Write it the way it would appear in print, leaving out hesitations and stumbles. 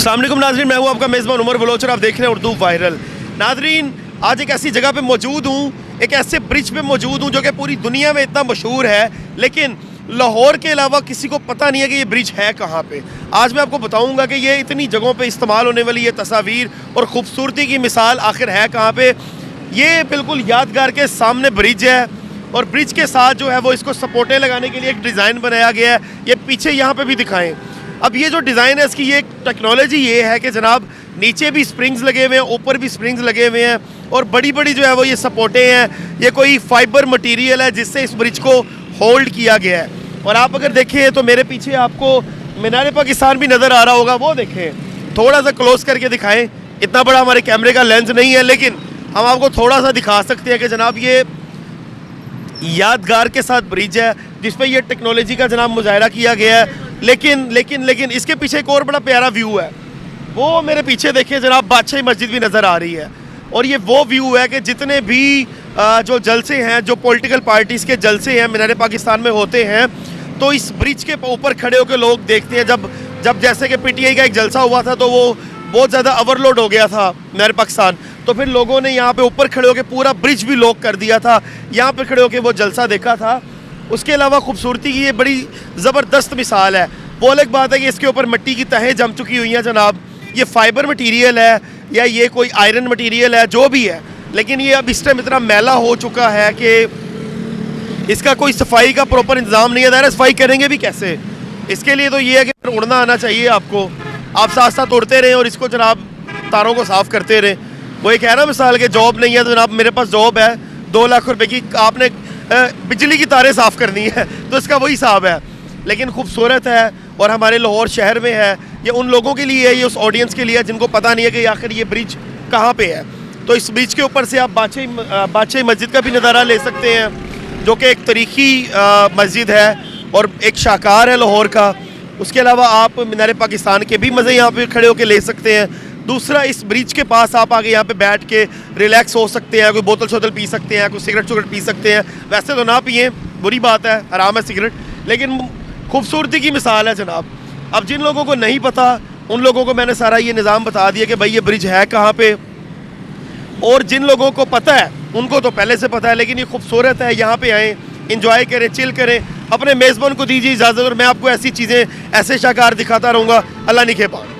अस्सलाम वालेकुम नाज़रीन, मैं हूँ आपका मेज़बान उमर बलोच और आप देख रहे हैं उर्दू वायरल। नाज़रीन, आज एक ऐसी जगह पे मौजूद हूँ, एक ऐसे ब्रिज पे मौजूद हूँ जो कि पूरी दुनिया में इतना मशहूर है, लेकिन लाहौर के अलावा किसी को पता नहीं है कि ये ब्रिज है कहाँ पे। आज मैं आपको बताऊँगा कि ये इतनी जगहों पे इस्तेमाल होने वाली ये तस्वीर और ख़ूबसूरती की मिसाल आखिर है कहाँ पे। ये बिल्कुल यादगार के सामने ब्रिज है और ब्रिज के साथ जो है वो इसको सपोर्टें लगाने के लिए एक डिज़ाइन बनाया गया है। ये पीछे यहाँ पे भी दिखाएं। अब ये जो डिज़ाइन है इसकी ये टेक्नोलॉजी ये है कि जनाब नीचे भी स्प्रिंग्स लगे हुए हैं, ऊपर भी स्प्रिंग्स लगे हुए हैं और बड़ी बड़ी जो है वो ये सपोर्टें हैं। ये कोई फाइबर मटेरियल है जिससे इस ब्रिज को होल्ड किया गया है। और आप अगर देखें तो मेरे पीछे आपको मीनार पाकिस्तान भी नज़र आ रहा होगा, वो देखें, थोड़ा सा क्लोज करके दिखाएं। इतना बड़ा हमारे कैमरे का लेंस नहीं है, लेकिन हम आपको थोड़ा सा दिखा सकते हैं कि जनाब ये यादगार के साथ ब्रिज है जिस पे ये टेक्नोलॉजी का जनाब मुजाहरा किया गया है। लेकिन इसके पीछे एक और बड़ा प्यारा व्यू है, वो मेरे पीछे देखिए जनाब, बादशाही मस्जिद भी नज़र आ रही है। और ये वो व्यू है कि जितने भी जो जलसे हैं, जो पॉलिटिकल पार्टीज़ के जलसे हैं मीनार पाकिस्तान में होते हैं, तो इस ब्रिज के ऊपर खड़े होकर लोग देखते हैं। जब जैसे कि पीटीआई का एक जलसा हुआ था तो वो बहुत ज़्यादा ओवरलोड हो गया था मीनार पाकिस्तान, तो फिर लोगों ने यहाँ पे ऊपर खड़े होकर पूरा ब्रिज भी लॉक कर दिया था, यहाँ पे खड़े होकर वो जलसा देखा था। उसके अलावा खूबसूरती की ये बड़ी ज़बरदस्त मिसाल है। वो अलग बात है कि इसके ऊपर मिट्टी की तहें जम चुकी हुई हैं जनाब। ये फाइबर मटेरियल है या ये कोई आयरन मटेरियल है, जो भी है, लेकिन ये अब इस टाइम इतना मैला हो चुका है कि इसका कोई सफाई का प्रॉपर इंतज़ाम नहीं है। ज़ाहिर सफाई करेंगे भी कैसे? इसके लिए तो ये है कि उड़ना आना चाहिए आपको, आप साथ साथ उड़ते रहें और इसको जनाब तारों को साफ़ करते रहें। वो एक है ना मिसाल के जॉब नहीं है तो जनाब मेरे पास जॉब है 2 लाख रुपए की, आपने बिजली की तारें साफ़ करनी है, तो इसका वही हिसाब है। लेकिन खूबसूरत है और हमारे लाहौर शहर में है। ये उन लोगों के लिए है, ये उस ऑडियंस के लिए है जिनको पता नहीं है कि आखिर ये ब्रिज कहाँ पे है। तो इस ब्रिज के ऊपर से आप बादशाही मस्जिद का भी नज़ारा ले सकते हैं, जो कि एक तारीखी मस्जिद है और एक शाहकार है लाहौर का। उसके अलावा आप मीनार पाकिस्तान के भी मज़े यहाँ पे खड़े होकर ले सकते हैं। दूसरा, इस ब्रिज के पास आप आगे यहाँ पे बैठ के रिलैक्स हो सकते हैं, कोई बोतल शोतल पी सकते हैं, कोई सिगरेट पी सकते हैं। वैसे तो ना पिए, बुरी बात है, हराम है सिगरेट, लेकिन खूबसूरती की मिसाल है जनाब। अब जिन लोगों को नहीं पता उन लोगों को मैंने सारा ये निज़ाम बता दिया कि भाई ये ब्रिज है कहाँ पे, और जिन लोगों को पता है उनको तो पहले से पता है। लेकिन ये खूबसूरत है, यहाँ पे आएँ, इंजॉय करें, चिल करें। अपने मेज़बान को दीजिए इजाज़त और मैं आपको ऐसी चीज़ें, ऐसे शाहकार दिखाता रहूँगा। अल्लाह निगहबान।